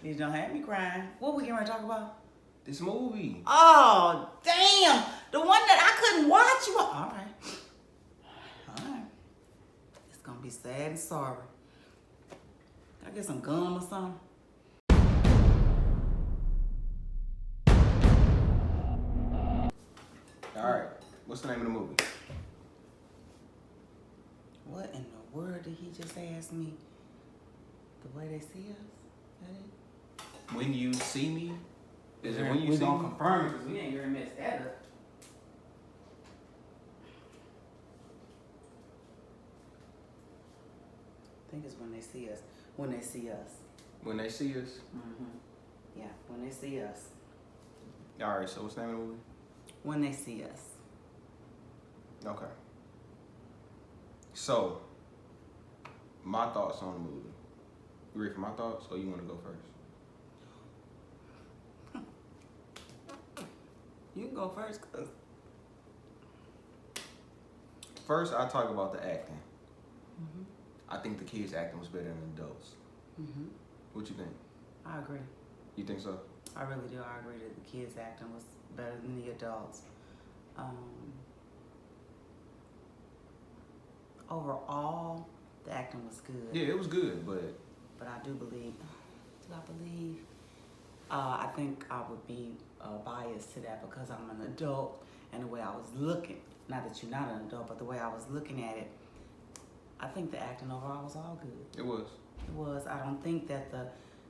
You don't have me crying. What we getting ready to talk about? This movie. Oh, damn. The one that I couldn't watch. All right. It's going to be sad and sorry. Can I get some gum or something? All right. What's the name of the movie? What in the world did he just ask me? The way they see us? That it? When You See Me? Is it When You We See Me? gonna confirm it because we ain't gonna mess that up. I think it's When They See Us. When They See Us. When They See Us? Yeah, When They See Us. All right, so what's the name of the movie? When They See Us. Okay. So, my thoughts on the movie. You ready for my thoughts, or you want to go first? You can go first, cause First, I talk about the acting. I think the kids' acting was better than adults. What you think? I agree. You think so? I really do. I agree that the kids' acting was better than the adults. Overall, the acting was good. Yeah, it was good, but I do believe, I think I would be biased to that because I'm an adult and the way I was looking, not that you're not an adult, but the way I was looking at it, I think the acting overall was all good. it was. It was. I don't think that the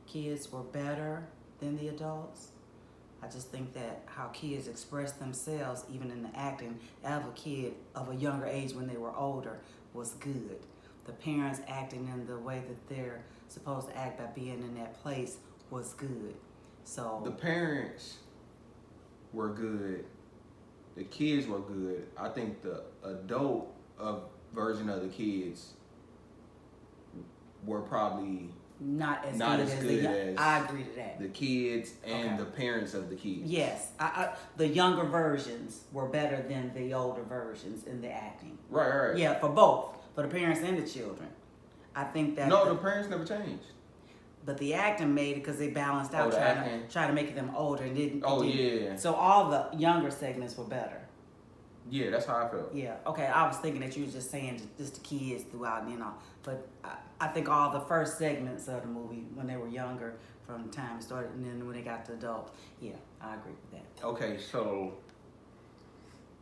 kids were better than the adults. I just think that how kids express themselves, even in the acting, of a kid of a younger age when they were older, was good. The parents acting in the way that they're supposed to act by being in that place was good. So The parents were good. The kids were good. I think the adult version of the kids were probably not as not good as as good the as I agree to that. the kids and Okay. the parents of the kids. Yes, the younger versions were better than the older versions in the acting. Right. Yeah, for both, for the parents and the children. I think that No, the parents never changed. but the acting made it because they balanced out the trying acting. to make them older and didn't. Oh, didn't. yeah. So all the younger segments were better. Yeah, that's how I felt. Yeah. Okay. I was thinking that you were just saying just the kids throughout, But I think all the first segments of the movie when they were younger, from the time it started, and then when they got to adult, yeah, I agree with that. Okay, so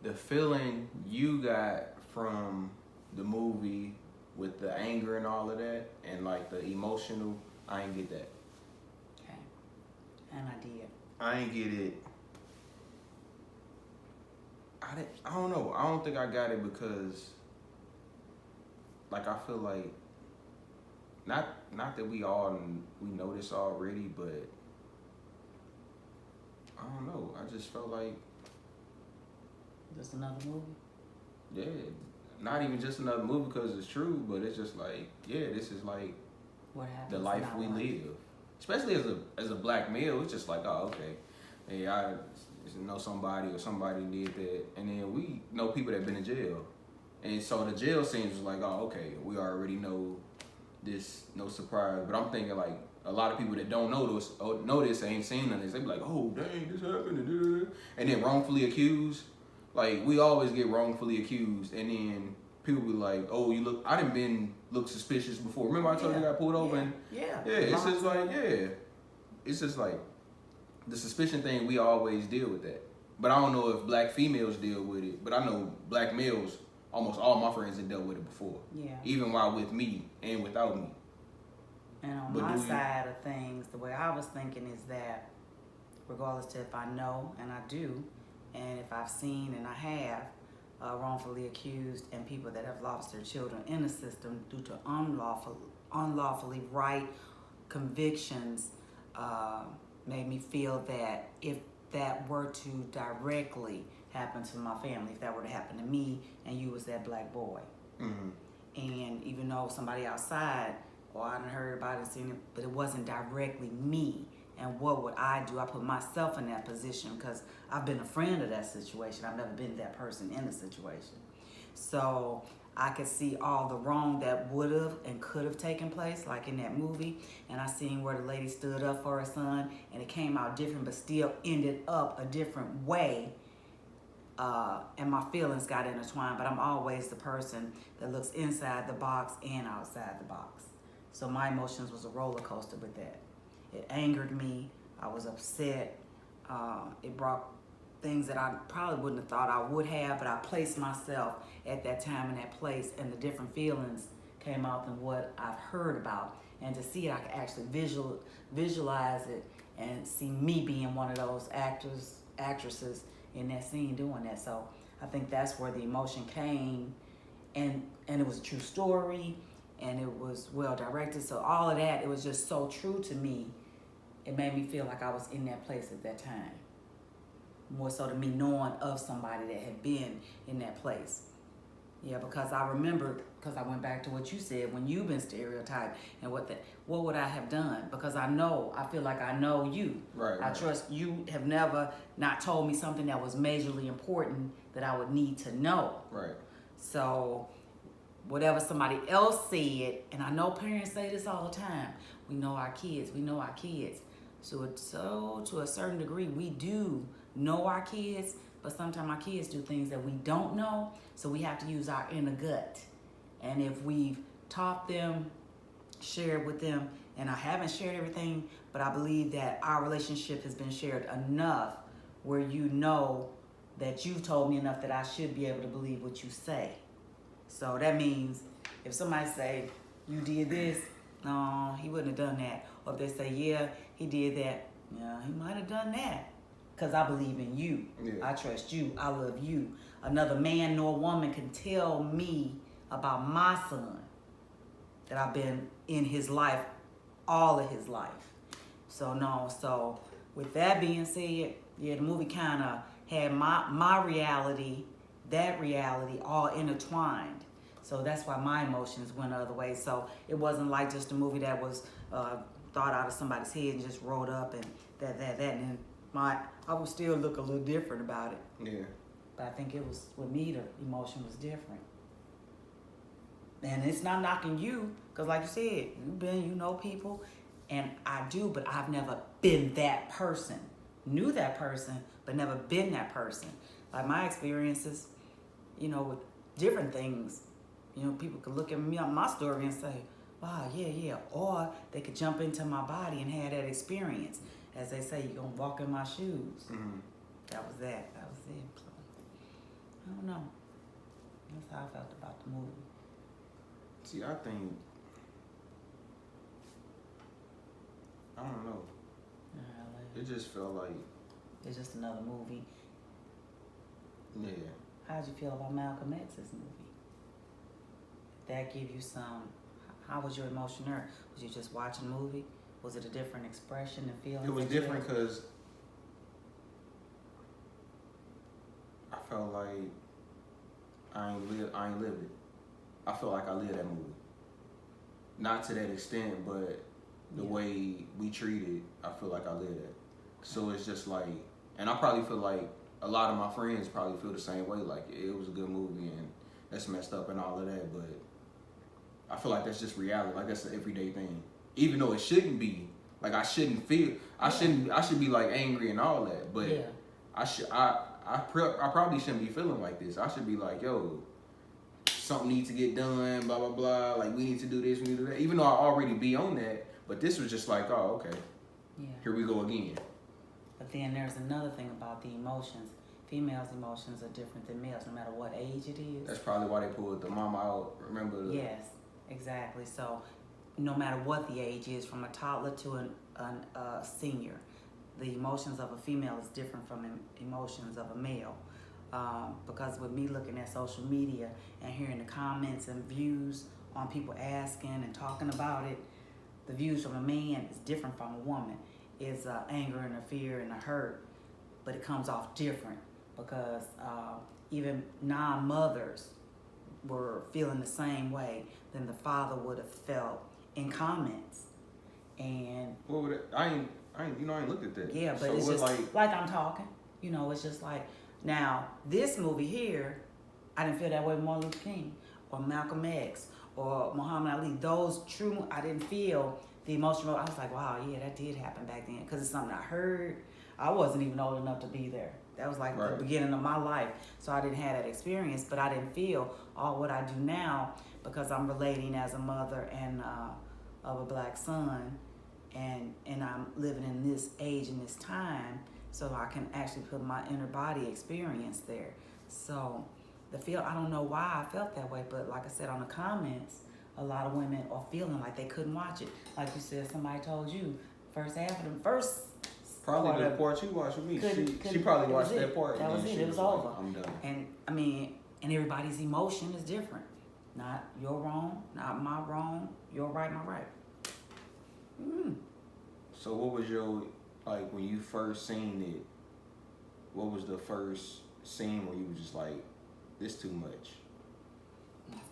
the feeling you got from the movie with the anger and all of that, and like the emotional, I ain't get that. Okay. And I did. I ain't get it. I don't know. I don't think I got it because, like, I feel like not that we know this already, but I don't know. I just felt like Just another movie. yeah, not even just another movie because it's true, but it's just like yeah, this is like What happened? the life we live. Especially as a black male, it's just like oh okay, hey I know somebody or somebody did that, and then we know people that been in jail, and so the jail scenes was like oh okay, we already know this, no surprise. But I'm thinking like a lot of people that don't know this ain't seen none of this. They be like oh dang this happened and then wrongfully accused. Like we always get wrongfully accused, and then people be like oh you look I done been look suspicious before. Remember I told you I got pulled over and yeah. it's just like it's just like the suspicion thing, we always deal with that. But I don't know if black females deal with it. But I know black males, almost all my friends have dealt with it before. Yeah. Even while with me and without me. And on But my do you- side of things, the way I was thinking is that regardless to if I know, and I do, and if I've seen and I have wrongfully accused and people that have lost their children in the system due to unlawfully right convictions, made me feel that if that were to directly happen to my family, if that were to happen to me and you was that black boy, and even though somebody outside, or I done heard about it, seen it, but it wasn't directly me, and what would I do? I put myself in that position because I've been a friend of that situation. I've never been that person in the situation. So I could see all the wrong that would have and could have taken place, like in that movie. And I seen where the lady stood up for her son, and it came out different, but still ended up a different way. And my feelings got intertwined, but I'm always the person that looks inside the box and outside the box. So my emotions was a roller coaster with that. It angered me. I was upset. It brought things that I probably wouldn't have thought I would have, but I placed myself at that time in that place, and the different feelings came out than what I've heard about. And to see it, I could actually visualize it and see me being one of those actresses in that scene doing that. So I think that's where the emotion came, and it was a true story, and it was well directed. So all of that, it was just so true to me. It made me feel like I was in that place at that time. More so than me knowing of somebody that had been in that place. Yeah, because I remember, because I went back to what you said, when you've been stereotyped, and what would I have done? Because I feel like I know you. Right. I trust you have never not told me something that was majorly important that I would need to know. Right. So whatever somebody else said, and I know parents say this all the time, we know our kids. So to a certain degree, we do know our kids, but sometimes our kids do things that we don't know, so we have to use our inner gut. And if we've taught them, shared with them, and I haven't shared everything, but I believe that our relationship has been shared enough where you know that you've told me enough that I should be able to believe what you say. So that means if somebody say, you did this, no, he wouldn't have done that. Or if they say, yeah, he did that, yeah, he might have done that. Because I believe in you. Yeah. I trust you. I love you. Another man nor woman can tell me about my son that I've been in his life, all of his life. So with that being said, yeah, the movie kind of had my reality, that reality all intertwined. So that's why my emotions went other ways. So it wasn't like just a movie that was thought out of somebody's head and just rolled up and that. And I would still look a little different about it. Yeah. But I think it was, with me, the emotion was different. And it's not knocking you, because like you said, you know people, and I do, but I've never been that person. Knew that person, but never been that person. Like my experiences, with different things, people could look at me on my story and say, wow, yeah. Or they could jump into my body and have that experience. As they say, you're going to walk in my shoes. Mm-hmm. That was it. So, I don't know. That's how I felt about the movie. See, I think, I don't know. It just felt like... It's just another movie. Yeah. How'd you feel about Malcolm X's movie? Did that give you some... How was your emotion there? Was you just watching the movie? Was it a different expression and feeling? It was different because I felt like I ain't lived it. I felt like I lived that movie. Not to that extent, but the way we treated, I feel like I lived it. Okay. So it's just like, and I probably feel like a lot of my friends probably feel the same way. Like it was a good movie and that's messed up and all of that, but I feel like that's just reality. Like that's an everyday thing. Even though it shouldn't be, like I shouldn't feel, I should be like angry and all that, but I probably shouldn't be feeling like this. I should be like, yo, something needs to get done, blah blah blah. Like we need to do this, we need to do that. Even though I already be on that, but this was just like, oh okay, here we go again. But then there's another thing about the emotions. Females' emotions are different than males, no matter what age it is. That's probably why they pulled the mama out. Remember? Yes, exactly. So. No matter what the age is, from a toddler to a senior, the emotions of a female is different from the emotions of a male. Because with me looking at social media and hearing the comments and views on people asking and talking about it, the views from a man is different from a woman. It's anger and a fear and a hurt, but it comes off different because even non-mothers were feeling the same way than the father would have felt in comments. And I ain't looked at that. Yeah, but so it's just like I'm talking. It's just like, now this movie here, I didn't feel that way with Martin Luther King. or Malcolm X or Muhammad Ali. Those true, I didn't feel the emotional. I was like, wow, yeah, that did happen back then because it's something I heard. I wasn't even old enough to be there. That was like the beginning of my life. So I didn't have that experience, but I didn't feel all what I do now because I'm relating as a mother and of a black son, and I'm living in this age and this time, so I can actually put my inner body experience there. So I don't know why I felt that way, but like I said on the comments, a lot of women are feeling like they couldn't watch it. Like you said, somebody told you first half of the first. Probably the part you watched with me. She probably watched that part. That was it. It was over. I'm done. And I mean, and everybody's emotion is different. Not your wrong, not my wrong. Your right, my right. So what was your, like, when you first seen it? What was the first scene where you were just like, this too much?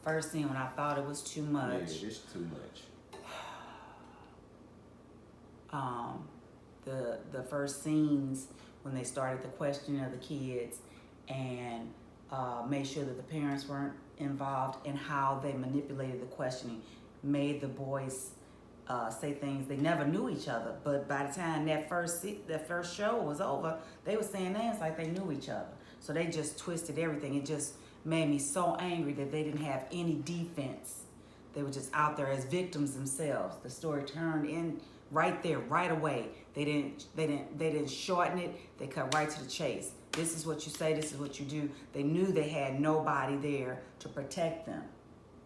First scene when I thought it was too much. Yeah, this too much. The first scenes when they started the questioning of the kids and made sure that the parents weren't involved in how they manipulated the questioning, made the boys say things. They never knew each other, but by the time that first show was over, they were saying names like they knew each other. So they just twisted everything. It just made me so angry that they didn't have any defense. They were just out there as victims themselves. The story turned in right there, right away. They didn't shorten it. They cut right to the chase. This is what you say, this is what you do. They knew they had nobody there to protect them.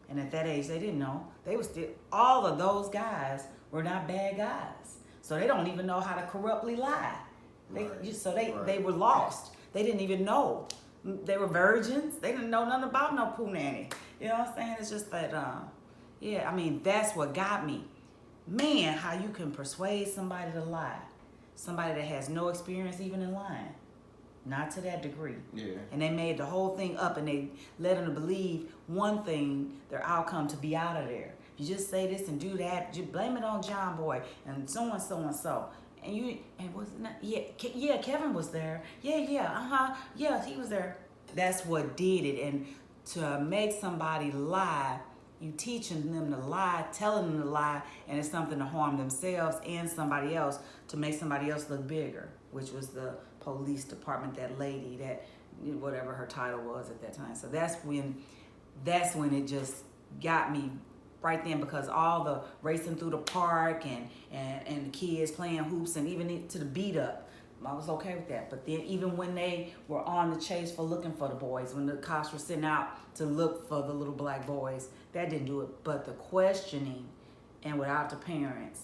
And at that age, they didn't know. They were still, all of those guys were not bad guys. So they don't even know how to corruptly lie. They were lost. They didn't even know. They were virgins. They didn't know nothing about no poo nanny. You know what I'm saying? It's just that, I mean, that's what got me. Man, how you can persuade somebody to lie. Somebody that has no experience even in lying. Not to that degree. Yeah. And they made the whole thing up and they led them to believe one thing, their outcome to be out of there. You just say this and do that, you blame it on John Boy and so and so and so. And was it not, yeah, Kevin was there. Yeah, he was there. That's what did it. And to make somebody lie, you teaching them to lie, telling them to lie, and it's something to harm themselves and somebody else to make somebody else look bigger, which was the police department, that lady, that whatever her title was at that time. So that's when it just got me right then, because all the racing through the park and the kids playing hoops and even to the beat up, I was okay with that. But then even when they were on the chase for looking for the boys, when the cops were sitting out to look for the little black boys, that didn't do it. But the questioning, and without the parents,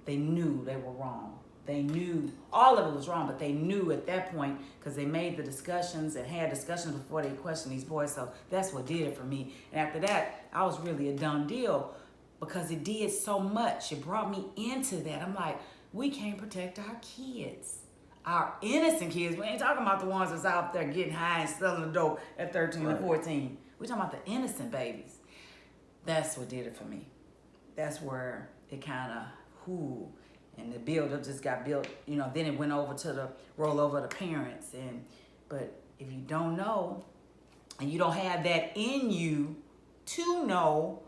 they knew they were wrong. They knew all of it was wrong, but they knew at that point because they made the discussions and had discussions before they questioned these boys. So that's what did it for me. And after that, I was really a done deal because it did so much. It brought me into that. I'm like, we can't protect our kids. Our innocent kids. We ain't talking about the ones that's out there getting high and selling the dope at 13 and 14. We're talking about the innocent babies. That's what did it for me. That's where it kind of, and the build-up just got built, then it went over to the rollover of the parents. But if you don't know, and you don't have that in you to know,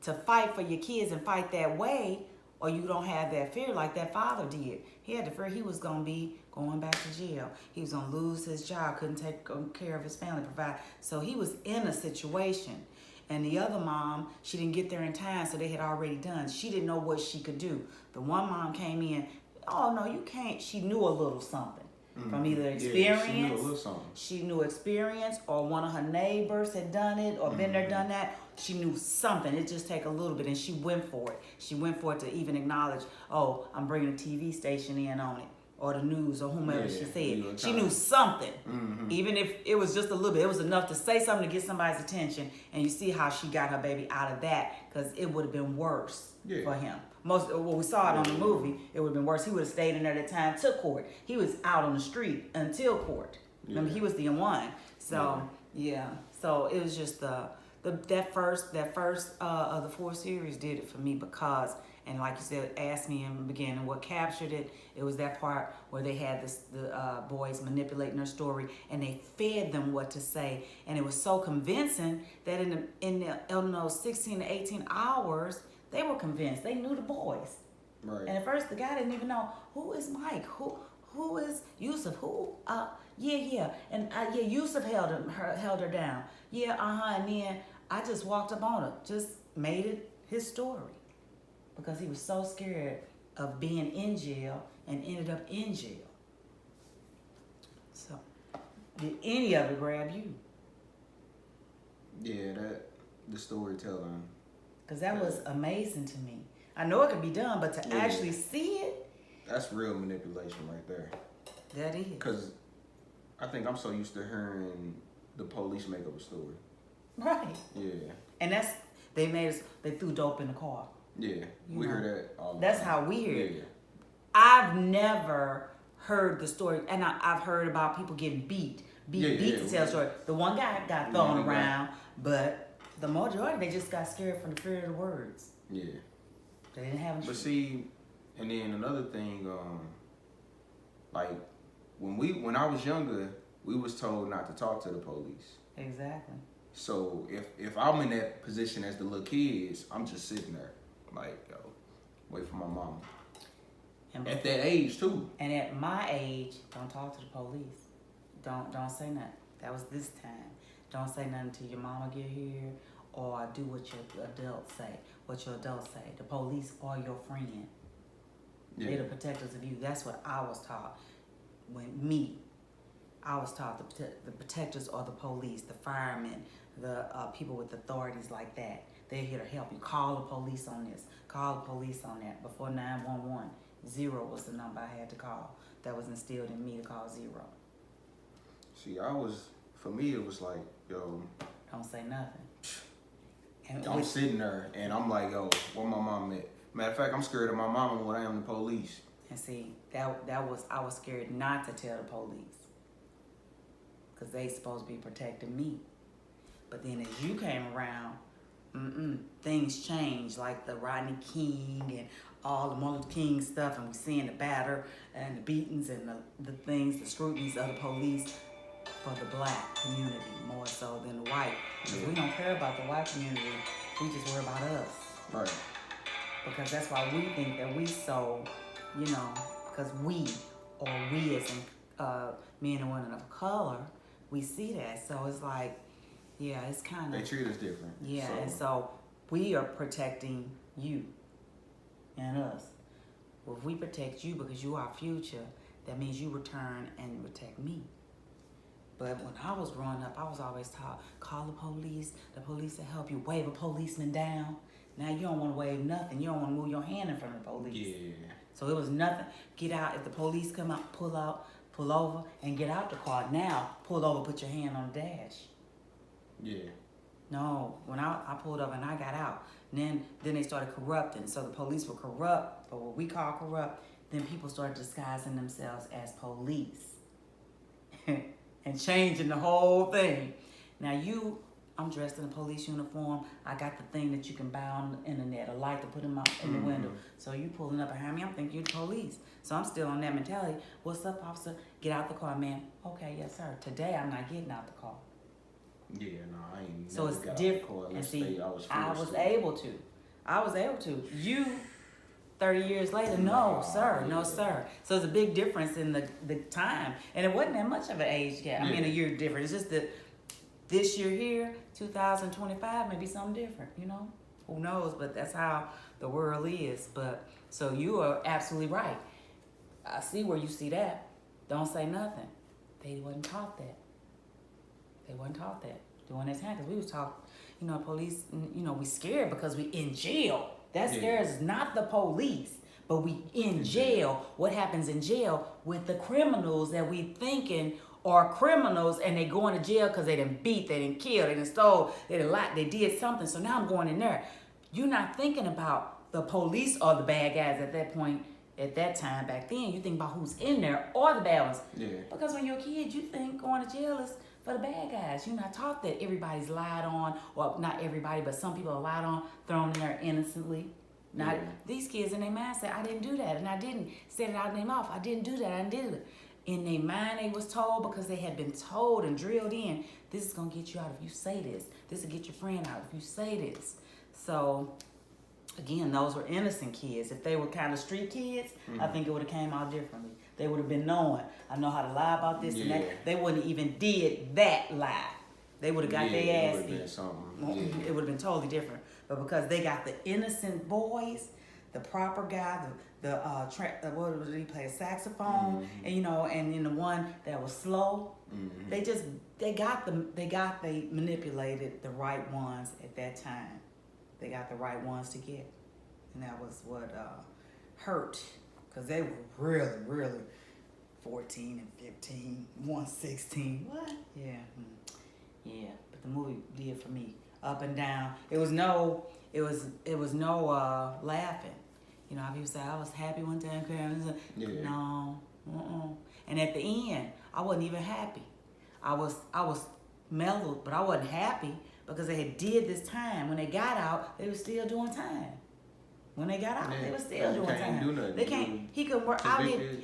to fight for your kids and fight that way, or you don't have that fear like that father did. He had the fear he was going to be going back to jail. He was going to lose his job, couldn't take care of his family, provide. So he was in a situation. And the other mom, she didn't get there in time, so they had already done. She didn't know what she could do. The one mom came in, oh, no, you can't. She knew a little something from either experience. Yeah, she knew a little something. She knew experience, or one of her neighbors had done it, or been there, done that. She knew something. It just take a little bit, and she went for it. She went for it to even acknowledge, oh, I'm bringing a TV station in on it, or the news, or whomever she said. She knew something. Even if it was just a little bit, it was enough to say something to get somebody's attention. And you see how she got her baby out of that, because it would have been worse for him. We saw it on the movie, it would have been worse. He would have stayed in there at the time to court. He was out on the street until court. Remember, he was the one. So so it was just that first of the 4 series did it for me, because And like you said, asked me in the beginning what captured it. It was that part where they had the boys manipulating their story, and they fed them what to say, and it was so convincing that in those 16 to 18 hours, they were convinced. They knew the boys. Right. And at first, the guy didn't even know who is Mike, who is Yusuf, yeah, and yeah, Yusuf held her down, and then I just walked up on her, just made it his story, because he was so scared of being in jail and ended up in jail. So, did any of it grab you? Yeah, the storytelling. Because that was amazing to me. I know it could be done, but to actually see it, that's real manipulation right there. That is. Because I think I'm so used to hearing the police make up a story. Right. Yeah. And they threw dope in the car. Yeah, we hear that all the That's time. how we hear it. Yeah. I've never heard the story, and I've heard about people getting beat to tell the story. The one guy got thrown around, but the majority, they just got scared from the fear of the words. Yeah. They didn't have. But see, and then another thing, like when I was younger, we was told not to talk to the police. Exactly. So if I'm in that position as the little kids, I'm just sitting there, like, yo, wait for my mama. And at that age too. And at my age, don't talk to the police. Don't say nothing. That was this time. Don't say nothing till your mama get here, or do what your adults say. What your adults say. The police are your friend. Yeah. They're the protectors of you. That's what I was taught. I was taught the protectors are the police, the firemen, the people with authorities like that. They're here to help you. Call the police on this. Call the police on that. Before 911, 0 was the number I had to call. That was instilled in me to call 0. See, for me, it was like, yo. Don't say nothing. And I'm sitting there, and I'm like, yo, where my mom at? Matter of fact, I'm scared of my mama more than I am the police. And see, I was scared not to tell the police, because they supposed to be protecting me. But then as you came around, things changed, like the Rodney King and all the Martin Luther King stuff, and we seeing the batter and the beatings and the things, the scrutinies of the police for the black community more so than the white. Because we don't care about the white community, we just worry about us. Right. Because that's why we think that we so, because we as men and women of color, we see that. So it's like, yeah, it's kind of... They treat us different. Yeah, and so we are protecting you and us. Well, if we protect you because you are our future, that means you return and protect me. But when I was growing up, I was always taught, call the police will help you, wave a policeman down. Now you don't want to wave nothing. You don't want to move your hand in front of the police. Yeah. So it was nothing. Get out. If the police come out, pull over, and get out the car. Now, pull over, put your hand on the dash. Yeah. No, when I pulled up and I got out, then they started corrupting. So the police were corrupt, or what we call corrupt. Then people started disguising themselves as police and changing the whole thing. Now I'm dressed in a police uniform. I got the thing that you can buy on the internet, a light to put in the window. So you pulling up behind me, I'm thinking you're the police. So I'm still on that mentality. What's up, officer? Get out the car, man. Okay, yes, sir. Today I'm not getting out the car. Yeah, no, I ain't. So it's different. And see, I was able to. You, 30 years later, no, sir. So it's a big difference in the time. And it wasn't that much of an age gap. I mean, a year difference. It's just that this year here, 2025, maybe something different, Who knows? But that's how the world is. But so you are absolutely right. I see where you see that. Don't say nothing. They wasn't taught that. During that time, because we was taught, police, we scared because we in jail. That scares us, not the police, but we in jail. What happens in jail with the criminals that we thinking are criminals, and they going to jail because they done beat, they done killed, they done stole, they done lied, they did something, so now I'm going in there. You're not thinking about the police or the bad guys at that point, at that time back then. You think about who's in there or the bad ones. Yeah. Because when you're a kid, you think going to jail is for the bad guys. You're not taught that everybody's lied on, or not everybody, but some people are lied on, thrown in there innocently. Now, these kids in their mind say, I didn't do that, and I didn't set it out in their mouth. I didn't do that, I didn't do it. In their mind, they was told because they had been told and drilled in, this is going to get you out if you say this. This will get your friend out if you say this. So, again, those were innocent kids. If they were kind of street kids, I think it would have came out differently. They would have been knowing, I know how to lie about this and that. They wouldn't even did that lie. They would have got their ass beat. It would have been totally different. But because they got the innocent boys, the proper guy, what was he play, a saxophone, and and then the one that was slow, they manipulated the right ones at that time. They got the right ones to get, and that was what hurt, because they were really, really 14 and 15, 16. What? Yeah. But the movie did for me, up and down. It was no laughing. People say I was happy one time. No. And at the end, I wasn't even happy. I was mellowed, but I wasn't happy because they had did this time. When they got out, they were still doing time. When they got out, they were still doing time. Do nothing. They can't. He could work.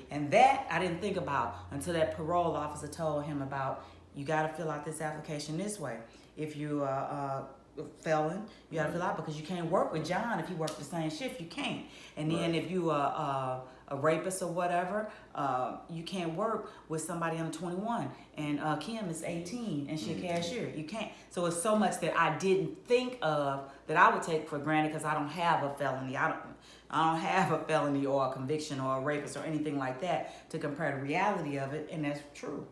And that I didn't think about until that parole officer told him about. You got to fill out this application this way. If you a felon, you got to fill out because you can't work with John if he works the same shift. You can't. And then if you a rapist or whatever, you can't work with somebody under 21. And Kim is 18 and she's a cashier. You can't. So it's so much that I didn't think of that I would take for granted because I don't have a felony. I don't have a felony or a conviction or a rapist or anything like that to compare the reality of it, and that's true.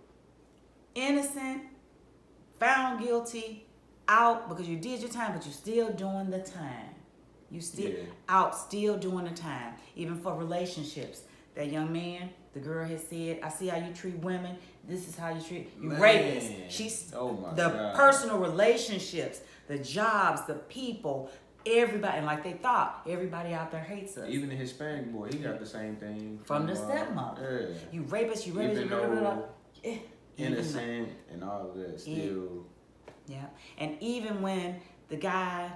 Innocent, found guilty, out because you did your time, but you're still doing the time. You still out, still doing the time. Even for relationships. That young man, the girl has said, I see how you treat women. This is how you treat you rapists. She's God. Personal relationships, the jobs, the people, everybody, and like they thought, everybody out there hates us. Even the Hispanic boy, he got the same thing from the stepmother. You rapist, you rapist, innocent and all of that still. Yeah. And even when the guy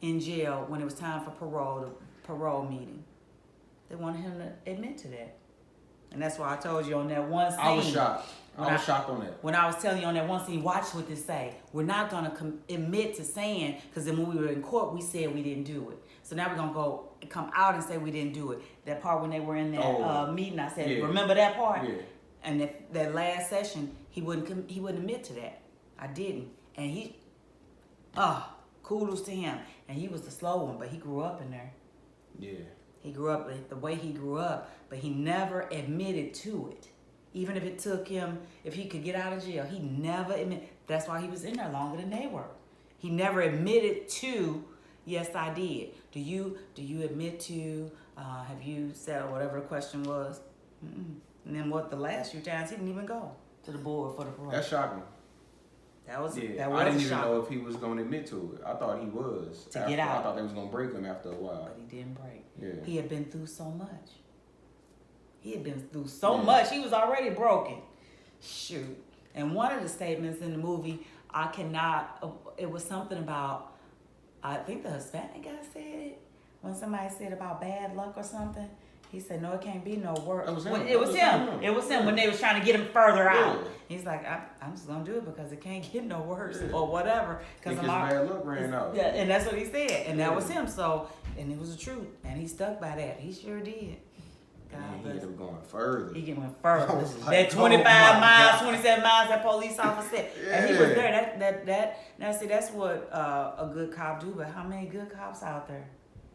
in jail, when it was time for the parole meeting, they wanted him to admit to that. And that's why I told you on that one scene. I was shocked. I was shocked on that. When I was telling you on that one scene, watch what this say. We're not going to admit to saying, because then when we were in court, we said we didn't do it. So now we're going to come out and say we didn't do it. That part when they were in that meeting, I said, remember that part? Yeah. And that last session, he wouldn't admit to that. I didn't. And kudos to him. And he was the slow one, but he grew up in there. Yeah. He grew up the way he grew up, but he never admitted to it. Even if it took him, if he could get out of jail, he never admitted. That's why he was in there longer than they were. He never admitted to, yes, I did. Do you admit to, have you said, or whatever the question was? Mm-mm. And then the last few times, he didn't even go to the board for the parole. That's shocking. That was I didn't even know if he was going to admit to it. I thought he was. Get out. I thought they was going to break him after a while. But he didn't break. Yeah. He had been through so much. He had been through so much. He was already broken. Shoot. And one of the statements in the movie, it was something about, I think the Hispanic guy said it. When somebody said about bad luck or something. He said, no, it can't be no worse. It was him. It was him when they was trying to get him further out. He's like, I'm just going to do it because it can't get no worse or whatever. Because bad luck ran out. Yeah, and that's what he said. And that was him. So, and it was the truth. And he stuck by that. He sure did. He ended up going further. He went further. That 25 miles, 27 miles that police officer said. And he was there. Now, see, that's what a good cop do. But how many good cops out there?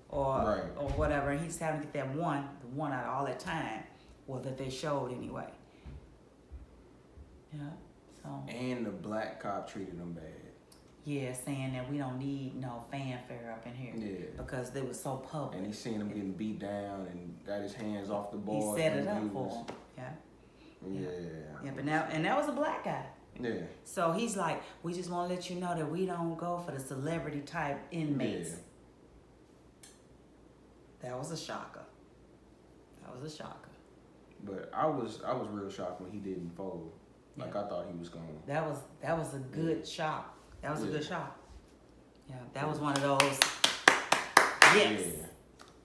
Or whatever, and he's having to get that the one out of all that time, that they showed anyway. Yeah, so. And the black cop treated him bad. Yeah, saying that we don't need no fanfare up in here. Yeah. Because they were so public. And he seen him getting beat down and got his hands off the board. He set it up for him. Yeah. Yeah, but now, and that was a black guy. Yeah. So he's like, we just want to let you know that we don't go for the celebrity type inmates. Yeah. That was a shocker. But I was real shocked when he didn't fold. Like I thought he was going. That was a good shock. That was a good shock. Yeah, that was one of those. yes.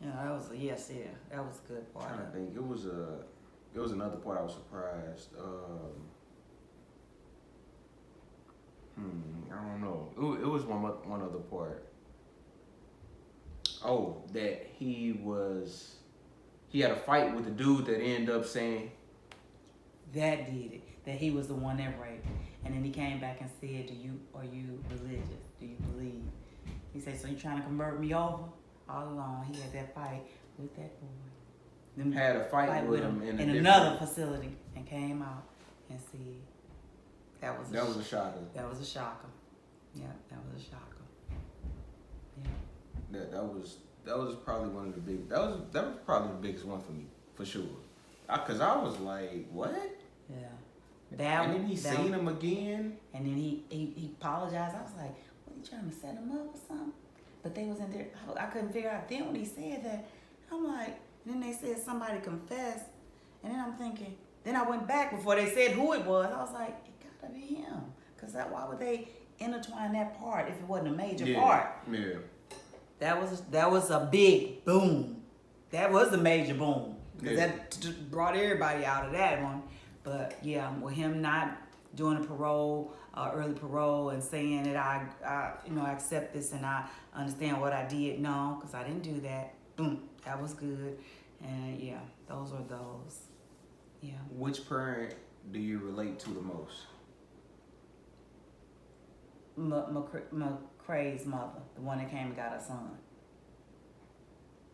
That was a yes, yeah. That was a good part. I'm trying to think. It was another part I was surprised. I don't know. It was one other part. Oh, that he had a fight with the dude that ended up saying that did it. That he was the one that raped. And then he came back and said, are you religious? Do you believe? He said, so you trying to convert me over? All along, he had that fight with that boy. Them had a fight with him in another facility and came out and said that was a shocker. That was a shocker. Yeah, that was a shocker. Yeah. That was probably one of the big. That was probably the biggest one for me, for sure. Cause I was like, what? Yeah. And then he seen him again. And then he apologized. I was like, what, he trying to set him up or something? But they was in there. I couldn't figure out. Then when he said that, I'm like, then they said somebody confessed. And then I'm thinking, then I went back before they said who it was. I was like, it gotta be him. Because why would they intertwine that part if it wasn't a major part? Yeah. That was a big boom. That was a major boom. Because that brought everybody out of that one. But yeah, with him not doing a parole, early parole, and saying that I accept this and I understand what I did. No, because I didn't do that. Boom, that was good. And yeah, those are those. Yeah. Which parent do you relate to the most? McCrae's mother, the one that came and got her son.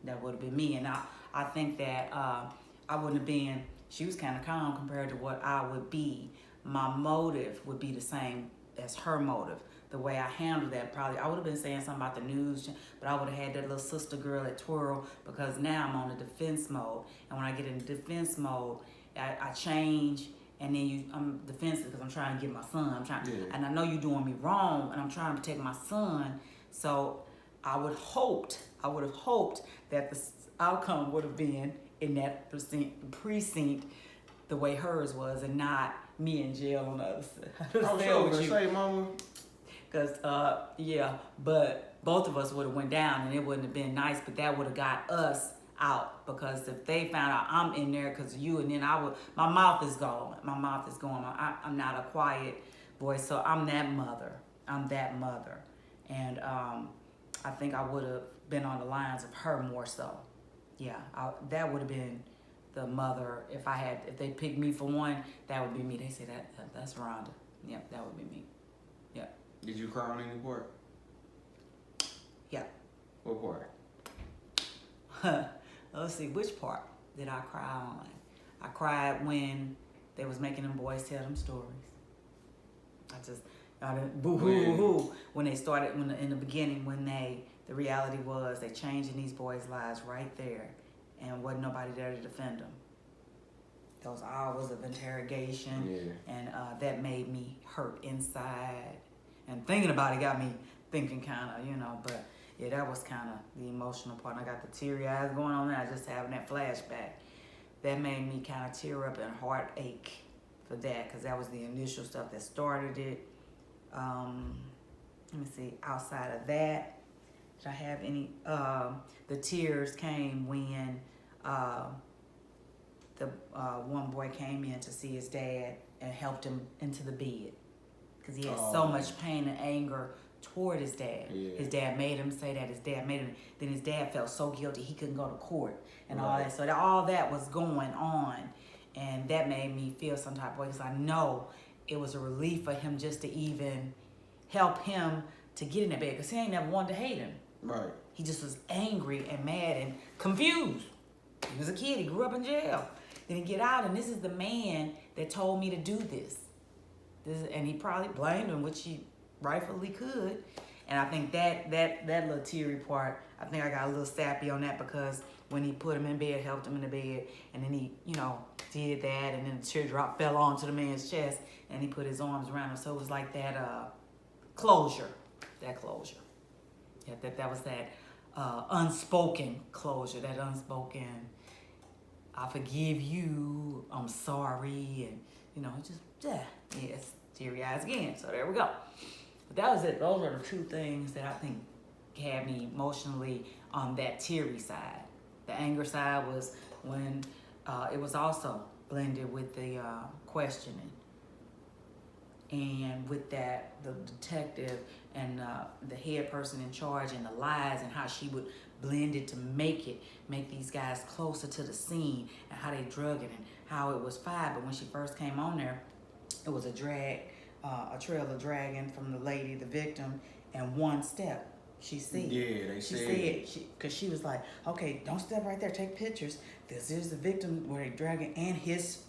That would have been me. And I think that I wouldn't have been, she was kind of calm compared to what I would be. My motive would be the same as her motive. The way I handled that, probably, I would have been saying something about the news, but I would have had that little sister girl at twirl, because now I'm on the defense mode. And when I get in defense mode, I change, and then I'm defensive because I'm trying to get my son. And I know you're doing me wrong, and I'm trying to protect my son. So I would have hoped that the outcome would have been in that precinct the way hers was, and not me in jail on the other side. I was sure gonna say, Mama. Because, but both of us would have went down, and it wouldn't have been nice, but that would have got us out. Because if they found out I'm in there because of you, and then my mouth is going. I'm not a quiet voice, so I'm that mother. And I think I would have been on the lines of her more so. Yeah, that would have been the mother. If they picked me for one, that would be me. They say that's Rhonda. Yeah, that would be me. Yeah. Did you cry on any part? Yeah. What part? Let's see, which part did I cry on? I cried when they was making them boys tell them stories. Boo-hoo-hoo-hoo. When they started, in the beginning, when the reality was they changing these boys' lives right there, and wasn't nobody there to defend them. Those hours of interrogation, and that made me hurt inside. And thinking about it got me thinking kind of, but yeah, that was kind of the emotional part. And I got the teary eyes going on there, just having that flashback. That made me kind of tear up and heartache for that, because that was the initial stuff that started it. Let me see, outside of that, did I have any, the tears came when the one boy came in to see his dad and helped him into the bed, because he had so much pain and anger toward his dad. His dad made him say that. Then his dad felt so guilty he couldn't go to court and all that. So all that was going on, and that made me feel some type of way, because I know it was a relief for him just to even help him to get in that bed, because he ain't never wanted to hate him. Right. He just was angry and mad and confused. He was a kid. He grew up in jail. Then he get out, and this is the man that told me to do this. And he probably blamed him, which he rightfully could. And I think that little teary part, I think I got a little sappy on that, because when he put him in bed, helped him in the bed, and then he, did that, and then the teardrop fell onto the man's chest, and he put his arms around him. So it was like that closure. Yeah, that was that unspoken closure, that unspoken, I forgive you, I'm sorry, and, yes, teary eyes again. So there we go. But that was it. Those are the two things that I think had me emotionally on that teary side. The anger side was when it was also blended with the questioning. And with that, the detective and the head person in charge and the lies and how she would blend it to make these guys closer to the scene and how they drug it and how it was five. But when she first came on there, it was a trail of dragging from the lady, the victim, and one step. She said. Yeah, they said. Because she was like, okay, don't step right there, take pictures. This is the victim where they dragging and his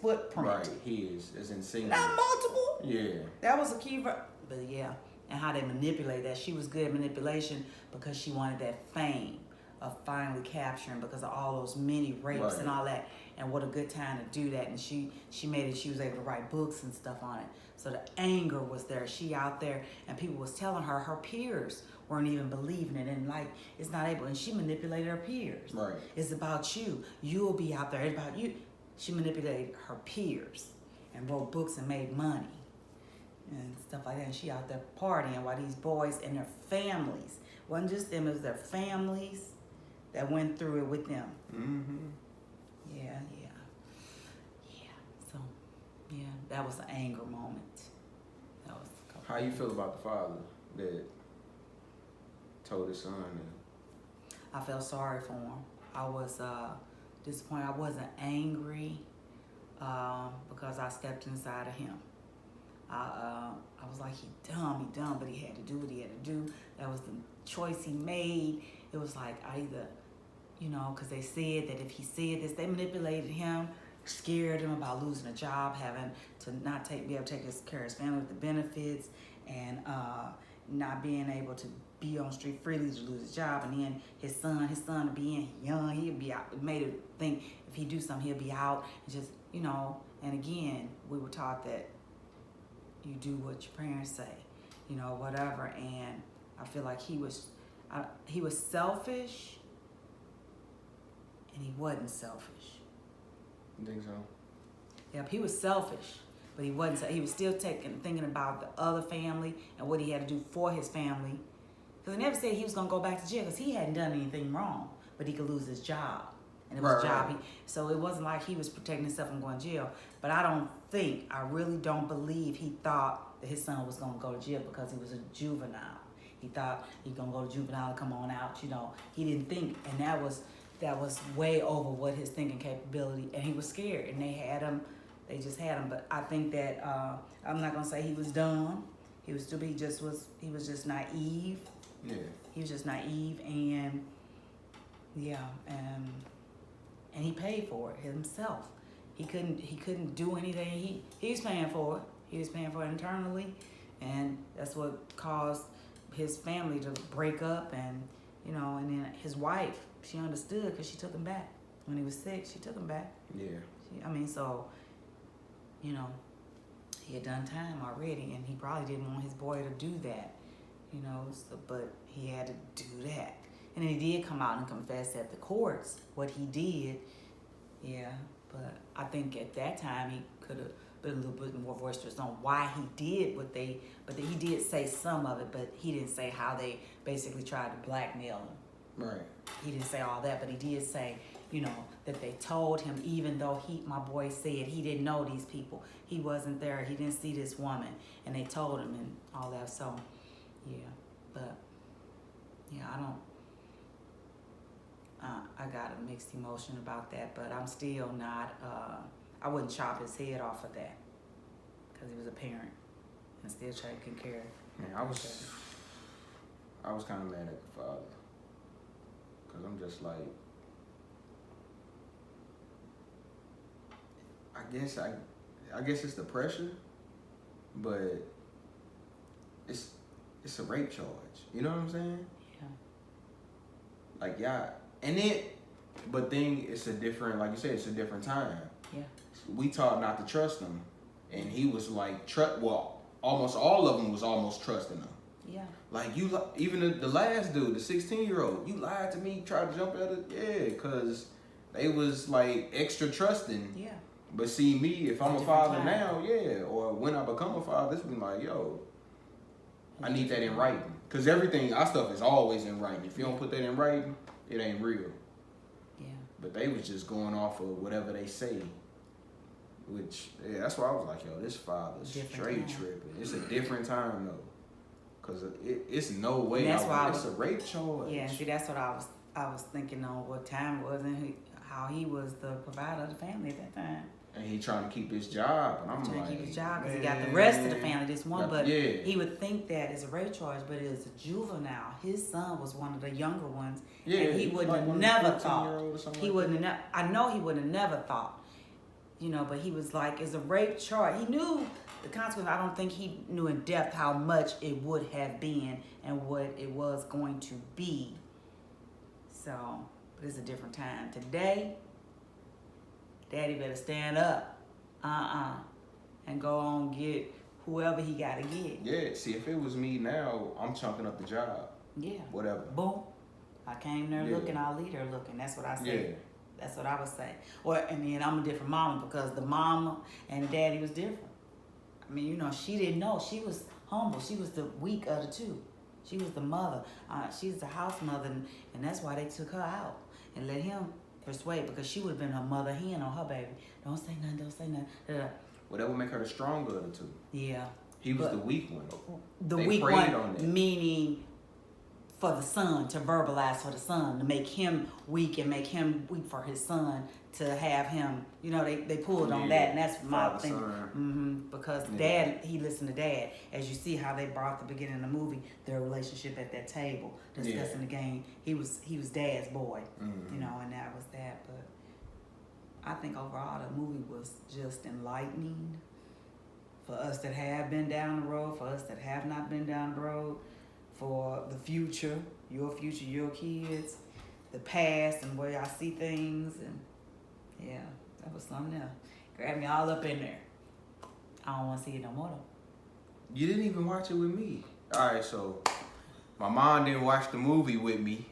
footprint. Right, his. It's insane. Not multiple. Yeah. That was a key. But yeah, and how they manipulate that. She was good at manipulation because she wanted that fame of finally capturing because of all those many rapes and all that. And what a good time to do that. And she made it, she was able to write books and stuff on it. So the anger was there. She out there and people was telling her peers weren't even believing it and like, it's not able. And she manipulated her peers. Right. It's about you. You'll be out there. It's about you. She manipulated her peers and wrote books and made money and stuff like that. And she out there partying while these boys and their families, wasn't just them, it was their families that went through it with them. Mm-hmm. Yeah. So, yeah, that was an anger moment. That was. How you feel about the father that told his son that? I felt sorry for him. I was disappointed. I wasn't angry because I stepped inside of him. I was like, he dumb, but he had to do what he had to do. That was the choice he made. It was like either, because they said that if he said this, they manipulated him, scared him about losing a job, having to not be able to take care of his family with the benefits, and not being able to be on the street freely to lose his job. And then his son being young, he'd be out. It made it think if he do something, he'll be out. And just, and again, we were taught that you do what your parents say, whatever. And I feel like he was selfish, and he wasn't selfish. You think so? Yeah, he was selfish, but he wasn't. He was still thinking about the other family and what he had to do for his family. Because he never said he was gonna go back to jail because he hadn't done anything wrong, but he could lose his job, and it was a job. So it wasn't like he was protecting himself from going to jail. But I really don't believe he thought that his son was gonna go to jail because he was a juvenile. He thought he was gonna go to juvenile and come on out. He didn't think, and that was way over what his thinking capability. And he was scared, and they had him. They just had him. But I think that I'm not gonna say he was dumb. He was stupid. He was just naive. Yeah. He was just naive, and and he paid for it himself. He couldn't do anything. He was paying for it. He was paying for it internally, and that's what caused his family to break up. And and then his wife, she understood because she took him back when he was sick. She took him back. Yeah. He had done time already, and he probably didn't want his boy to do that. But he had to do that. And then he did come out and confess at the courts what he did. Yeah, but I think at that time he could have been a little bit more boisterous on why he did but he did say some of it, but he didn't say how they basically tried to blackmail him. Right. He didn't say all that, but he did say, that they told him, even though my boy said he didn't know these people. He wasn't there. He didn't see this woman. And they told him and all that. So, yeah. But, yeah, I got a mixed emotion about that, but I'm still not, I wouldn't chop his head off of that because he was a parent and still taking care of. Man, I was kind of mad at the father because I'm just like, I guess it's the pressure, but it's a rape charge. You know what I'm saying? Yeah. Like, yeah, it's a different, like you said, it's a different time. Yeah. We taught not to trust him, and he was like, almost all of them was almost trusting him. Yeah. Like, even the last dude, the 16-year-old, you lied to me, tried to jump at it, yeah, because they was like extra trusting. Yeah. But see me, if I'm a father now, yeah, or when I become a father, this be like, yo, I need that in writing. Cause everything, our stuff is always in writing. If you don't put that in writing, it ain't real. Yeah. But they was just going off of whatever they say. Which, yeah, that's why I was like, yo, this father's straight tripping. It's a different time though. Cause it's no way. That's why it's a rape charge. Yeah, see, that's what I was thinking on what time it was and how he was the provider of the family at that time. And he trying to keep his job, and I'm trying like, to keep his job because he man. got the rest of the family. This one, but yeah. he would think that it's a rape charge, but it is a juvenile. His son was one of the younger ones, Yeah, and he wouldn't have never thought. He like wouldn't have. I know he would have never thought. You know, but he was like, it's a rape charge. He knew the consequence. I don't think he knew in depth how much it would have been and what it was going to be. So, but it's a different time. Today, Daddy better stand up. And go on get whoever he got to get. Yeah, see, if it was me now, I'm chunking up the job. Yeah. Whatever. Boom. I came there looking, I'll leave her looking. That's what I said. Yeah. That's what I would say. Well, and then I'm a different mama because the mama and the daddy was different. I mean, you know, she didn't know. She was humble. She was the weak of the two. She was the mother. She's the house mother, and that's why they took her out and let him persuade, because she would have been her mother hen on her baby. Don't say nothing, don't say nothing. Well, that would make her the stronger of the two. Yeah. He was the weak one. The They weak preyed one, on that. meaning for the son, to verbalize for the son, to make him weak and make him weak for his son, to have him, you know, they pulled on that, and that's my Father, thing. son. Because Dad, he listened to Dad. As you see how they brought the beginning of the movie, their relationship at that table, discussing the game. He was Dad's boy, you know, and that was that. But I think overall the movie was just enlightening for us that have been down the road, for us that have not been down the road, for the future, your kids, the past and where I see things, and yeah, that was something else. Grabbed me all up in there. I don't want to see it no more though. You didn't even watch it with me. All right, so my mom didn't watch the movie with me.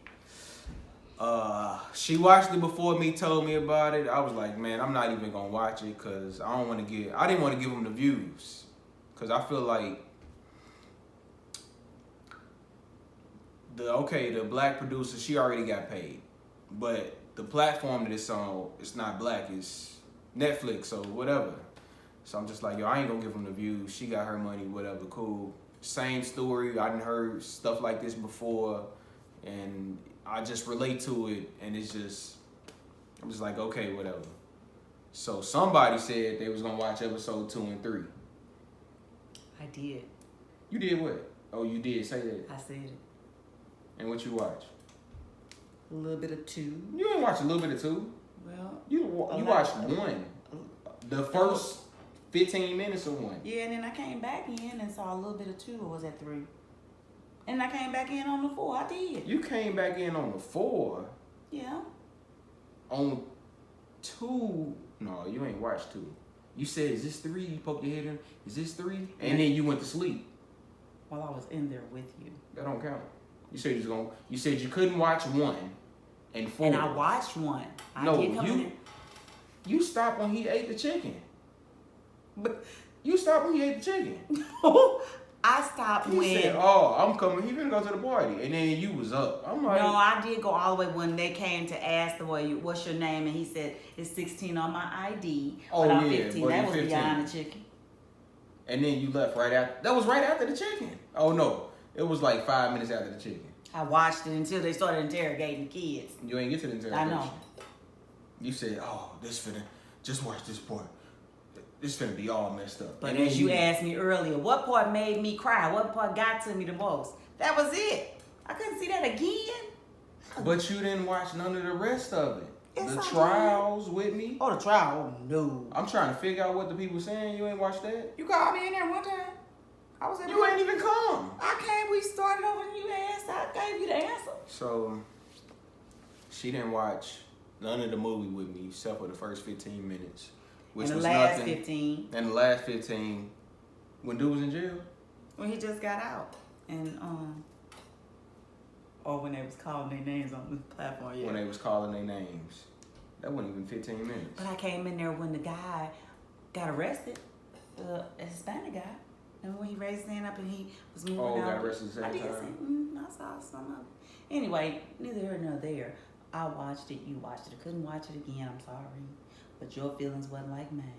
She watched it before me, told me about it. I was like, man, I'm not even gonna watch it because I didn't want to give them the views, because I feel like the black producer, she already got paid, but the platform that it's on, it's not black, it's Netflix or whatever. So I'm just like, yo, I ain't gonna give them the views. She got her money, whatever, cool. Same story. I done heard stuff like this before, and I just relate to it, and I'm just like, okay, whatever. So somebody said they was gonna watch episode 2 and 3. I did. You did what? Oh, you did say that. I said it. And what you watch? A little bit of 2. You didn't watch a little bit of 2. Well, You watched 1. The first 15 minutes of 1. yeah, and then I came back in and saw a little bit of 2, or was that 3? And I came back in on the 4. I did. You came back in on the 4. Yeah. On 2, no, you ain't watched 2. You said, is this 3? You poked your head in, is this 3? And then you went to sleep. While I was in there with you. That don't count. You said you couldn't watch 1 and 4. And I watched 1. You stopped when he ate the chicken. But You stopped when he ate the chicken. I stopped He when. said, oh, I'm coming. He finna go to the party. And then you was up. I'm like. No, I did go all the way when they came to ask the boy, what's your name? And he said, it's 16 on my ID. Oh, but I'm yeah, 15. but That you're was 15. beyond the chicken. And then you left right after. That was right after the chicken. Oh, no. It was like 5 minutes after the chicken. I watched it until they started interrogating the kids. You ain't get to the interrogation. I know. You said, oh, just watch this part. This finna be all messed up. But and as you asked me earlier, what part made me cry? What part got to me the most? That was it. I couldn't see that again. But you didn't watch none of the rest of it. Yes, the I trials with me. Oh, the trial? Oh, no. I'm trying to figure out what the people saying. You ain't watched that? You called me in there one time. I was in You ain't even come. I came. We started over and you asked. I gave you the answer. So, she didn't watch none of the movie with me except for the first 15 minutes. Which and the was last nothing. 15. And the last 15, when dude was in jail? When he just got out. And, or when they was calling their names on the platform, yeah. When they was calling their names. That wasn't even 15 minutes. But I came in there when the guy got arrested, the Hispanic guy. Remember when he raised his hand up and he was moving Oh, out? got arrested at the I same did time? see, I saw some of it. Anyway, neither here nor there. I watched it, you watched it. I couldn't watch it again, I'm sorry. But your feelings wasn't like mine.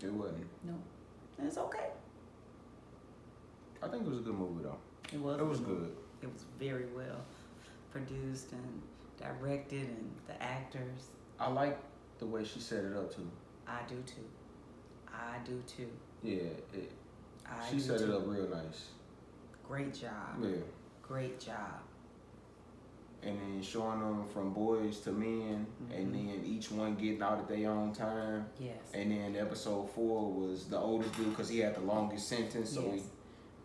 It wasn't. No. And it's okay. I think it was a good movie though. It was. It was good. It was very well produced and directed, and the actors. I like the way she set it up too. I do too. I do too. Yeah, she do set too. it up real nice. Great job. Yeah. Great job. And then showing them from boys to men, and then each one getting out at their own time. Yes. And then episode 4 was the oldest dude because he had the longest sentence. So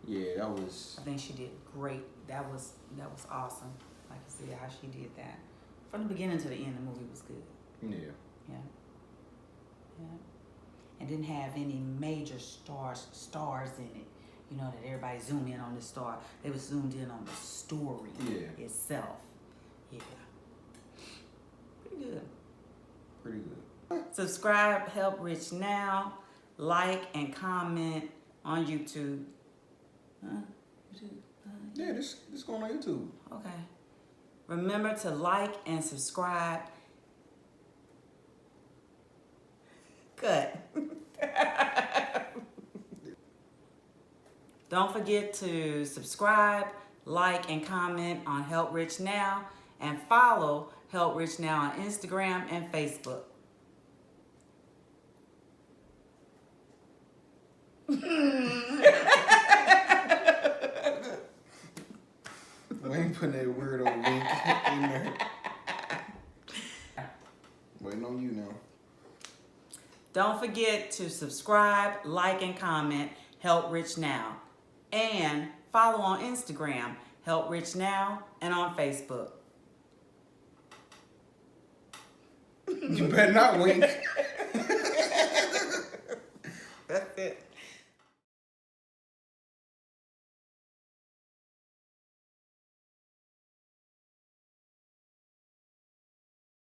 Yes. that was. I think she did great. That was awesome. Like you said, how she did that. From the beginning to the end, the movie was good. Yeah. Yeah. Yeah. And didn't have any major stars in it. You know, that everybody zoomed in on the star. They was zoomed in on the story itself. Yeah. Pretty good. Pretty good. Subscribe, Help Rich Now. Like and comment on YouTube. Huh? YouTube? Yeah, this going on YouTube. Okay. Remember to like and subscribe. Cut. Don't forget to subscribe, like, and comment on Help Rich Now, and follow Help Rich Now on Instagram and Facebook. We ain't putting that weirdo link in there. Waiting on you now. Don't forget to subscribe, like, and comment Help Rich Now, and follow on Instagram Help Rich Now, and on Facebook. You better not wink. That's it.